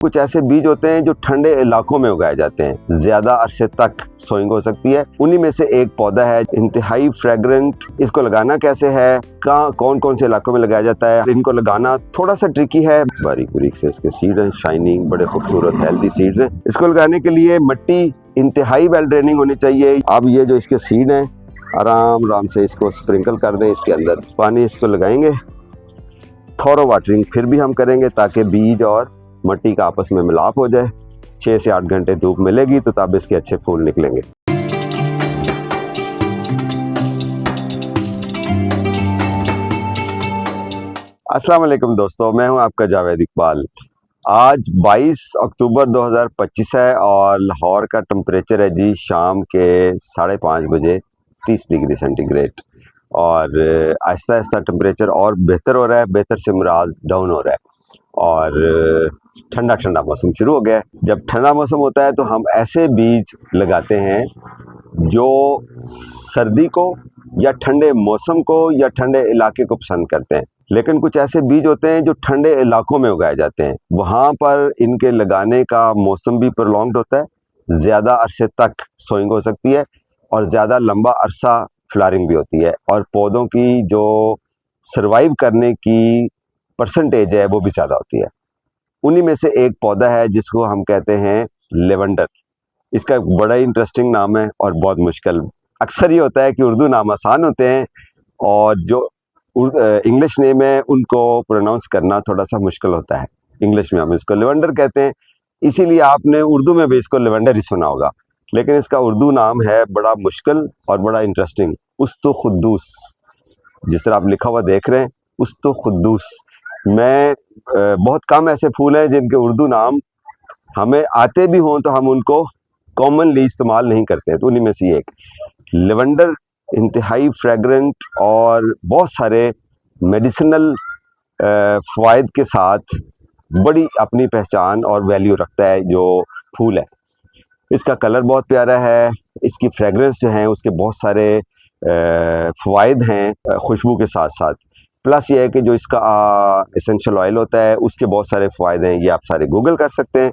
कुछ ऐसे बीज होते हैं जो ठंडे इलाकों में उगाए जाते हैं, ज्यादा अरसे तक सोइंग हो सकती है। उन्हीं में से एक पौधा है इंतहाई फ्रेग्रेंट। इसको लगाना कैसे है, कहाँ कौन कौन से इलाकों में लगाया जाता है, इनको लगाना थोड़ा सा ट्रिकी है। बारीक बारीक से इसके सीड हैं, शाइनिंग, बड़े खूबसूरत हेल्दी सीड्स हैं। इसको लगाने के लिए मिट्टी इंतहाई वेल ड्रेनिंग होनी चाहिए। अब ये जो इसके सीड हैं, आराम आराम से इसको स्प्रिंकल कर दें। इसके अंदर पानी इसको लगाएंगे, थोड़ा वाटरिंग फिर भी हम करेंगे ताकि बीज और मिट्टी का आपस में मिलाप हो जाए। 6 से 8 घंटे धूप मिलेगी तो तब इसके अच्छे फूल निकलेंगे। अस्सलाम वालेकुम दोस्तों, मैं हूं आपका जावेद इकबाल। आज 22 अक्टूबर 2025 है और लाहौर का टेम्परेचर है जी शाम के 5:30 बजे 30 डिग्री सेंटीग्रेड। और आहिस्ता आहिस्ता टेम्परेचर और बेहतर हो रहा है। बेहतर से मुराद डाउन हो रहा है और ठंडा ठंडा मौसम शुरू हो गया है। जब ठंडा मौसम होता है तो हम ऐसे बीज लगाते हैं जो सर्दी को या ठंडे मौसम को या ठंडे इलाके को पसंद करते हैं। लेकिन कुछ ऐसे बीज होते हैं जो ठंडे इलाकों में उगाए जाते हैं, वहाँ पर इनके लगाने का मौसम भी प्रोलॉन्ग्ड होता है, ज़्यादा अरसे तक सोइंग हो सकती है और ज़्यादा लंबा अरसा फ्लावरिंग भी होती है और पौधों की जो सर्वाइव करने की परसेंटेज है वो भी ज़्यादा होती है। उन्हीं में से एक पौधा है जिसको हम कहते हैं लेवेंडर। इसका बड़ा ही इंटरेस्टिंग नाम है और बहुत मुश्किल। अक्सर ये होता है कि उर्दू नाम आसान होते हैं और जो इंग्लिश नेम है उनको प्रोनाउंस करना थोड़ा सा मुश्किल होता है। इंग्लिश में हम इसको लेवेंडर कहते हैं, इसीलिए आपने उर्दू में भी इसको लेवेंडर ही सुना होगा। लेकिन इसका उर्दू नाम है बड़ा मुश्किल और बड़ा इंटरेस्टिंग, उस्तो खुद्दूस। जिस तरह आप लिखा हुआ देख रहे हैं, उस्तो खुद्दूस। मैं बहुत कम ऐसे फूल हैं जिनके उर्दू नाम हमें आते भी हों तो हम उनको कॉमनली इस्तेमाल नहीं करते, तो उन्हीं में से एक लेवेंडर इंतहाई फ्रेग्रेंट और बहुत सारे मेडिसिनल फ़वाइद के साथ बड़ी अपनी पहचान और वैल्यू रखता है जो फूल है। इसका कलर बहुत प्यारा है, इसकी फ्रेगरेंस जो है उसके बहुत सारे फ़वाइद हैं खुशबू के साथ साथ। प्लस ये है कि जो इसका एसेंशियल ऑयल होता है उसके बहुत सारे फ़वाइद हैं, ये आप सारे गूगल कर सकते हैं।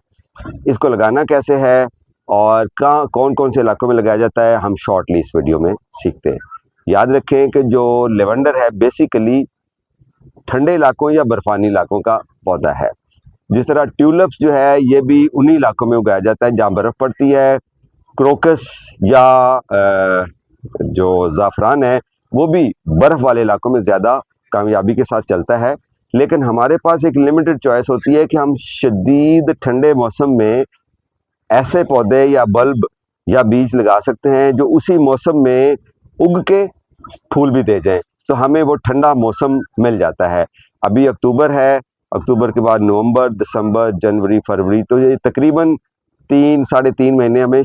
इसको लगाना कैसे है और कहाँ कौन कौन से इलाकों में लगाया जाता है, हम शॉर्टली इस वीडियो में सीखते हैं। याद रखें कि जो लेवेंडर है बेसिकली ठंडे इलाकों या बर्फ़ानी इलाकों का पौधा है। जिस तरह ट्यूलिप्स जो है ये भी उन्हीं इलाकों में उगाया जाता है जहाँ बर्फ़ पड़ती है। क्रोकस या जो ज़ाफ़रान है वो भी बर्फ़ वाले इलाकों में ज़्यादा कामयाबी के साथ चलता है। लेकिन हमारे पास एक लिमिटेड चॉइस होती है कि हम शदीद ठंडे मौसम में ऐसे पौधे या बल्ब या बीज लगा सकते हैं जो उसी मौसम में उग के फूल भी दे जाएं, तो हमें वो ठंडा मौसम मिल जाता है। अभी अक्टूबर है, अक्टूबर के बाद नवंबर, दिसंबर, जनवरी, फरवरी, तो ये तकरीबन 3-3.5 महीने हमें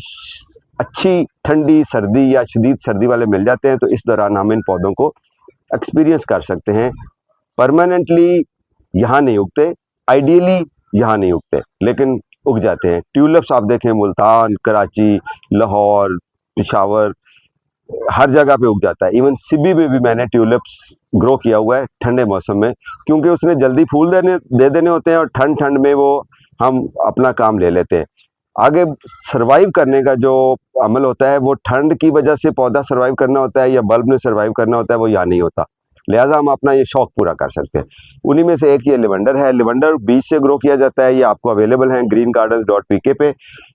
अच्छी ठंडी सर्दी या शदीद सर्दी वाले मिल जाते हैं। तो इस दौरान हम इन पौधों को एक्सपीरियंस कर सकते हैं। परमानेंटली यहाँ नहीं उगते, आइडियली यहाँ नहीं उगते, लेकिन उग जाते हैं। ट्यूलिप्स आप देखें मुल्तान, कराची, लाहौर, पेशावर, हर जगह पे उग जाता है। इवन सिबी में भी मैंने ट्यूलिप्स ग्रो किया हुआ है ठंडे मौसम में, क्योंकि उसने जल्दी फूल दे देने होते हैं और ठंड में वो हम अपना काम ले लेते हैं। आगे सर्वाइव करने का जो अमल होता है वो ठंड की वजह से पौधा सर्वाइव करना होता है या बल्ब ने सर्वाइव करना होता है, वो यहाँ नहीं होता। लिहाजा हम अपना ये शौक पूरा कर सकते हैं। उन्हीं में से एक ये लेवेंडर है। लेवेंडर बीज से ग्रो किया जाता है, ये आपको अवेलेबल है greengardens.pk पे।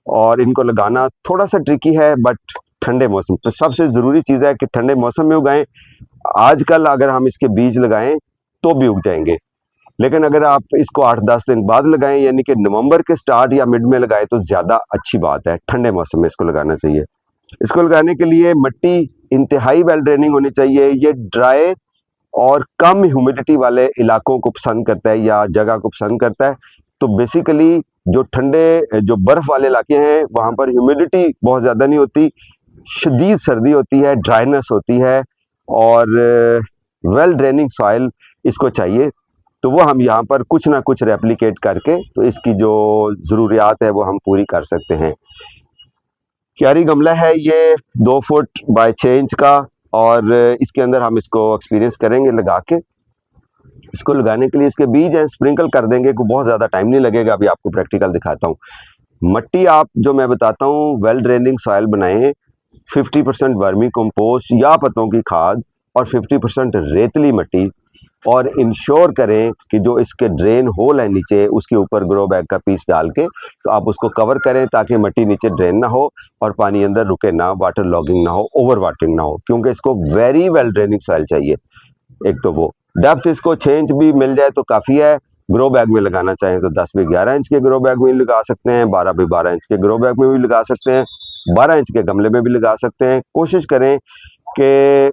और इनको लगाना थोड़ा सा ट्रिकी है, बट ठंडे मौसम तो सबसे ज़रूरी चीज़ है कि ठंडे मौसम में उगाएं। आजकल अगर हम इसके बीज लगाएं तो भी उग जाएंगे, लेकिन अगर आप इसको 8-10 दिन बाद लगाएं, यानी कि नवंबर के स्टार्ट या मिड में लगाएं, तो ज़्यादा अच्छी बात है। ठंडे मौसम में इसको लगाना चाहिए। इसको लगाने के लिए मिट्टी इंतहाई वेल ड्रेनिंग होनी चाहिए। ये ड्राई और कम ह्यूमिडिटी वाले इलाकों को पसंद करता है या जगह को पसंद करता है। तो बेसिकली जो ठंडे जो बर्फ़ वाले इलाके हैं वहाँ पर ह्यूमिडिटी बहुत ज़्यादा नहीं होती, शदीद सर्दी होती है, ड्राइनेस होती है और वेल ड्रेनिंग सॉइल इसको चाहिए। तो वो हम यहाँ पर कुछ ना कुछ रेप्लिकेट करके तो इसकी जो ज़रूरियात है वो हम पूरी कर सकते हैं। क्यारी गमला है ये 2 फुट बाय 6 इंच का और इसके अंदर हम इसको एक्सपीरियंस करेंगे लगा के। इसको लगाने के लिए इसके बीज हैं, स्प्रिंकल कर देंगे, को बहुत ज़्यादा टाइम नहीं लगेगा। अभी आपको प्रैक्टिकल दिखाता हूँ। मट्टी आप जो मैं बताता हूँ वेल ड्रेनिंग सॉइल बनाएं, 50% वर्मी कंपोस्ट या पत्तों की खाद और 50% रेतली मट्टी, और इंश्योर करें कि जो इसके ड्रेन होल है नीचे उसके ऊपर ग्रो बैग का पीस डाल के तो आप उसको कवर करें ताकि मट्टी नीचे ड्रेन ना हो और पानी अंदर रुके ना, वाटर लॉगिंग ना हो, ओवर वाटरिंग ना हो, क्योंकि इसको वेरी वेल ड्रेनिंग सॉइल चाहिए। एक तो वो डेप्थ इसको 6 इंच भी मिल जाए तो काफ़ी है। ग्रो बैग में लगाना चाहें तो 10 भी 11 इंच के ग्रो बैग में भी लगा सकते हैं, 12 भी 12 इंच के ग्रो बैग में भी लगा सकते हैं, 12 इंच के गमले में भी लगा सकते हैं। कोशिश करें कि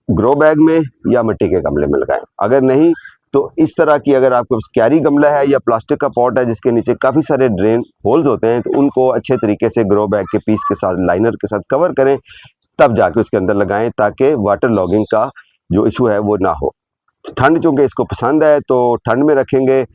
ग्रो बैग में या मिट्टी के गमले में लगाएं। अगर नहीं तो इस तरह की, अगर आपके पास कैरी गमला है या प्लास्टिक का पॉट है जिसके नीचे काफ़ी सारे ड्रेन होल्स होते हैं तो उनको अच्छे तरीके से ग्रो बैग के पीस के साथ, लाइनर के साथ कवर करें, तब जाके उसके अंदर लगाएं ताकि वाटर लॉगिंग का जो इशू है वो ना हो। ठंड चूँकि इसको पसंद है तो ठंड में रखेंगे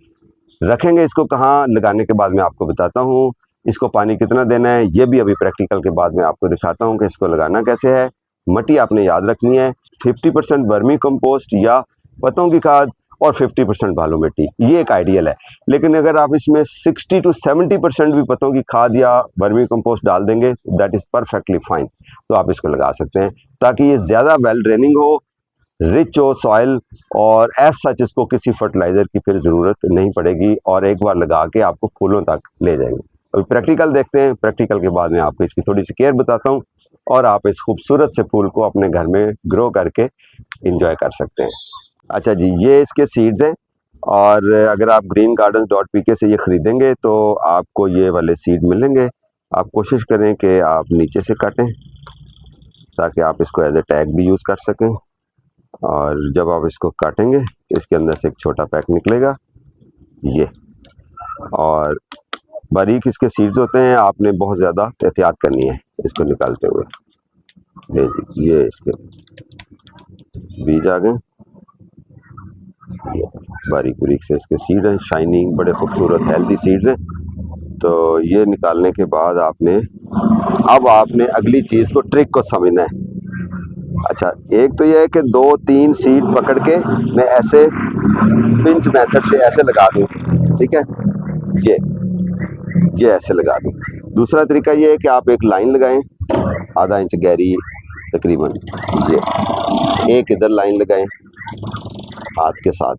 इसको कहाँ लगाने के बाद मैं आपको बताता हूँ। इसको पानी कितना देना है ये भी अभी प्रैक्टिकल के बाद मैं आपको दिखाता हूँ कि इसको लगाना कैसे है। मट्टी आपने याद रखनी है, 50% वर्मी कंपोस्ट या पत्तों की खाद और 50% बालू मिट्टी, ये एक आइडियल है। लेकिन अगर आप इसमें 60 to 70% भी पत्तों की खाद या वर्मी कंपोस्ट डाल देंगे दैट इज़ परफेक्टली फाइन, तो आप इसको लगा सकते हैं ताकि ये ज़्यादा वेल ड्रेनिंग हो, रिच हो सॉइल, और एज सच इसको किसी फर्टिलाइज़र की फिर ज़रूरत नहीं पड़ेगी और एक बार लगा के आपको फूलों तक ले जाएंगे। अभी प्रैक्टिकल देखते हैं, प्रैक्टिकल के बाद मैं आपको इसकी थोड़ी सी केयर बताता हूँ और आप इस खूबसूरत से फूल को अपने घर में ग्रो करके इंजॉय कर सकते हैं। अच्छा जी, ये इसके सीड्स हैं और अगर आप greengardens.pk से ये ख़रीदेंगे तो आपको ये वाले सीड मिलेंगे। आप कोशिश करें कि आप नीचे से काटें ताकि आप इसको एज ए टैग भी यूज़ कर सकें, और जब आप इसको काटेंगे इसके अंदर से एक छोटा पैक निकलेगा ये, और बारीक इसके सीड्स होते हैं, आपने बहुत ज़्यादा एहतियात करनी है इसको निकालते हुए। ले जी, ये इसके बीज आ गए, ये बारीक बारीक से इसके सीड हैं, शाइनिंग, बड़े खूबसूरत हेल्दी सीड्स हैं। तो ये निकालने के बाद अब आपने अगली चीज़ को, ट्रिक को समझना है। अच्छा, एक तो ये है कि 2-3 सीड पकड़ के मैं ऐसे पिंच मेथड से ऐसे लगा दूँ, ठीक है, ये ऐसे लगा दूँ। दूसरा तरीका ये है कि आप एक लाइन लगाएं आधा इंच गहरी तकरीबन, ये एक इधर लाइन लगाएं हाथ के साथ,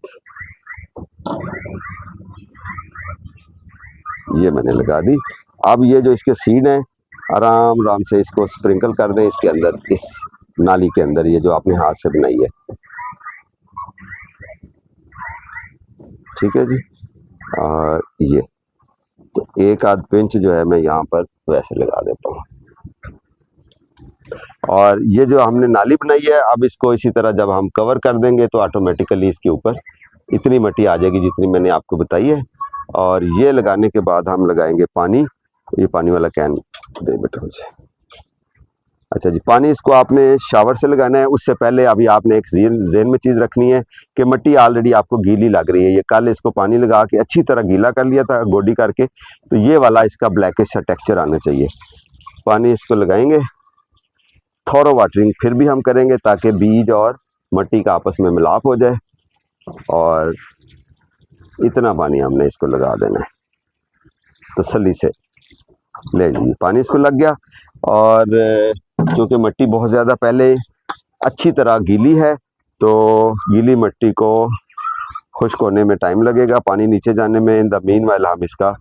ये मैंने लगा दी। अब ये जो इसके सीड हैं आराम आराम से इसको स्प्रिंकल कर दें इसके अंदर, इस नाली के अंदर, ये जो आपने हाथ से बनाई है, ठीक है जी। और ये तो एक आध पिंच जो है मैं यहाँ पर वैसे लगा देता हूँ, और ये जो हमने नाली बनाई है अब इसको इसी तरह जब हम कवर कर देंगे तो ऑटोमेटिकली इसके ऊपर इतनी मिट्टी आ जाएगी जितनी मैंने आपको बताई है। और ये लगाने के बाद हम लगाएंगे पानी। ये पानी वाला कैन दे बेटा मुझे। अच्छा जी, पानी इसको आपने शावर से लगाना है। उससे पहले अभी आपने एक ज़हन में चीज़ रखनी है कि मिट्टी ऑलरेडी आपको गीली लग रही है। ये कल इसको पानी लगा के अच्छी तरह गीला कर लिया था गोडी करके, तो ये वाला इसका ब्लैकिश सा टेक्सचर आना चाहिए। पानी इसको लगाएंगे, थोरो वाटरिंग फिर भी हम करेंगे ताकि बीज और मिट्टी का आपस में मिलाप हो जाए, और इतना पानी हमने इसको लगा देना है तसल्ली से। ले जी, पानी इसको लग गया, और क्योंकि मिट्टी बहुत ज़्यादा पहले अच्छी तरह गीली है तो गीली मिट्टी को खुश्क होने में टाइम लगेगा, पानी नीचे जाने में। इन द मीनवाइल हम इसका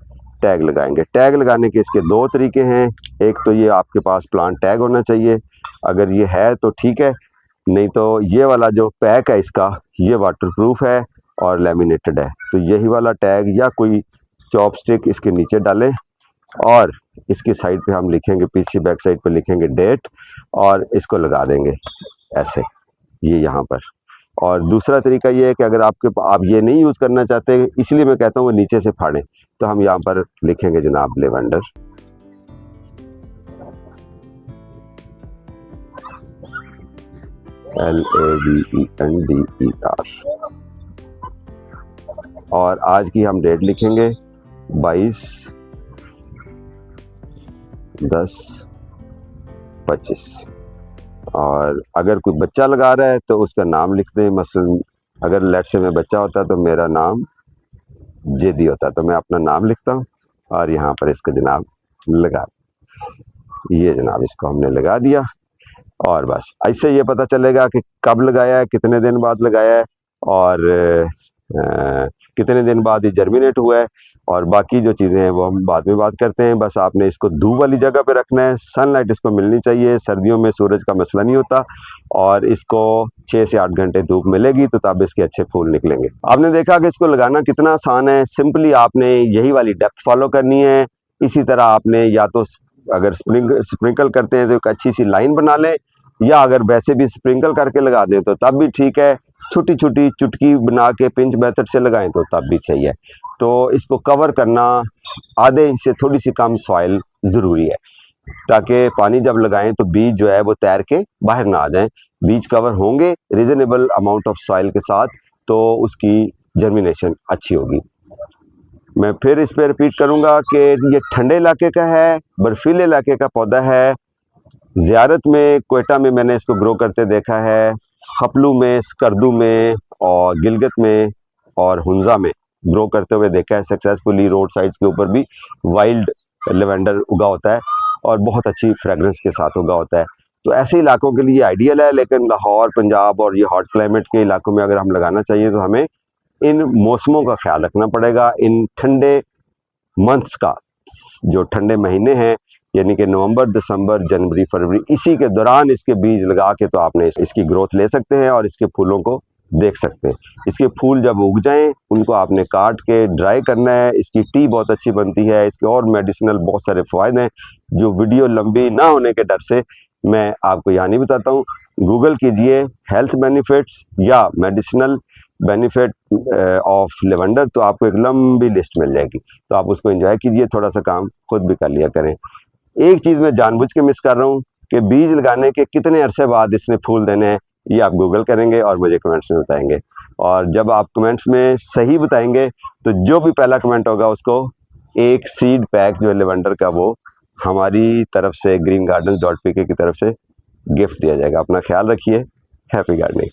टैग लगाएंगे। टैग लगाने के इसके 2 तरीके हैं। एक तो ये आपके पास प्लांट टैग होना चाहिए, अगर ये है तो ठीक है, नहीं तो ये वाला जो पैक है इसका ये वाटरप्रूफ है और लेमिनेटेड है, तो यही वाला टैग या कोई चॉपस्टिक इसके नीचे डालें, और इसकी साइड पे हम लिखेंगे, पीछे बैक साइड पे लिखेंगे डेट, और इसको लगा देंगे ऐसे ये यहाँ पर। और दूसरा तरीका ये है कि अगर आप ये नहीं यूज़ करना चाहते, इसलिए मैं कहता हूँ वो नीचे से फाड़ें, तो हम यहाँ पर लिखेंगे जनाब लेवेंडर। LAVENDER, और आज की हम डेट लिखेंगे 22/10/25। और अगर कोई बच्चा लगा रहा है तो उसका नाम लिख दें, मसलन अगर लेट से मैं बच्चा होता तो मेरा नाम जेदी होता, तो मैं अपना नाम लिखता हूँ और यहाँ पर इसको जनाब लगा, ये जनाब इसको हमने लगा दिया। और बस ऐसे ये पता चलेगा कि कब लगाया है, कितने दिन बाद लगाया है और कितने दिन बाद ये जर्मिनेट हुआ है। और बाकी जो चीज़ें हैं वो हम बाद में बात करते हैं। बस आपने इसको धूप वाली जगह पे रखना है, सनलाइट इसको मिलनी चाहिए। सर्दियों में सूरज का मसला नहीं होता और इसको 6 से 8 घंटे धूप मिलेगी तो तब इसके अच्छे फूल निकलेंगे। आपने देखा कि इसको लगाना कितना आसान है। सिंपली आपने यही वाली डेप्थ फॉलो करनी है। इसी तरह आपने या तो अगर स्प्रिंकल करते हैं तो एक अच्छी सी लाइन बना लें, या अगर वैसे भी स्प्रिंकल करके लगा दें तो तब भी ठीक है। छोटी छोटी चुटकी बना के पिंच मेथड से लगाएं तो तब भी चाहिए। तो इसको कवर करना आधे इंच से थोड़ी सी कम सॉइल ज़रूरी है, ताकि पानी जब लगाएं तो बीज जो है वो तैर के बाहर ना आ जाएं। बीज कवर होंगे रीजनेबल अमाउंट ऑफ सॉइल के साथ तो उसकी जर्मिनेशन अच्छी होगी। मैं फिर इस पर रिपीट करूंगा कि ये ठंडे इलाके का है, बर्फीले इलाके का पौधा है। ज़ियारत में कोयटा में मैंने इसको ग्रो करते देखा है, खपलू में, स्कर्दू में और गिलगित में और हुंजा में ग्रो करते हुए देखा है सक्सेसफुली। रोड साइड्स के ऊपर भी वाइल्ड लेवेंडर उगा होता है और बहुत अच्छी फ्रेगरेंस के साथ उगा होता है। तो ऐसे इलाकों के लिए आइडियल है, लेकिन लाहौर, पंजाब और ये हॉट क्लाइमेट के इलाकों में अगर हम लगाना चाहिए तो हमें इन मौसमों का ख्याल रखना पड़ेगा। इन ठंडे मंथ्स का, जो ठंडे महीने हैं यानी कि नवंबर, दिसंबर, जनवरी, फरवरी, इसी के दौरान इसके बीज लगा के तो आपने इसकी ग्रोथ ले सकते हैं और इसके फूलों को देख सकते हैं। इसके फूल जब उग जाएं उनको आपने काट के ड्राई करना है। इसकी टी बहुत अच्छी बनती है, इसके और मेडिसिनल बहुत सारे फ़ायदे हैं जो वीडियो लंबी ना होने के डर से मैं आपको यहाँ नहीं बताता हूँ। गूगल कीजिए हेल्थ बेनिफिट्स या मेडिसिनल बेनिफिट ऑफ लेवेंडर, तो आपको एक लंबी लिस्ट मिल जाएगी। तो आप उसको एंजॉय कीजिए, थोड़ा सा काम खुद भी कर लिया करें। एक चीज़ मैं जानबूझ के मिस कर रहा हूँ कि बीज लगाने के कितने अरसे बाद इसने फूल देने हैं, ये आप गूगल करेंगे और मुझे कमेंट्स में बताएंगे। और जब आप कमेंट्स में सही बताएंगे तो जो भी पहला कमेंट होगा उसको एक सीड पैक जो है लेवेंडर का वो हमारी तरफ से green gardens.pk की तरफ से गिफ्ट दिया जाएगा। अपना ख्याल रखिए। Happy gardening.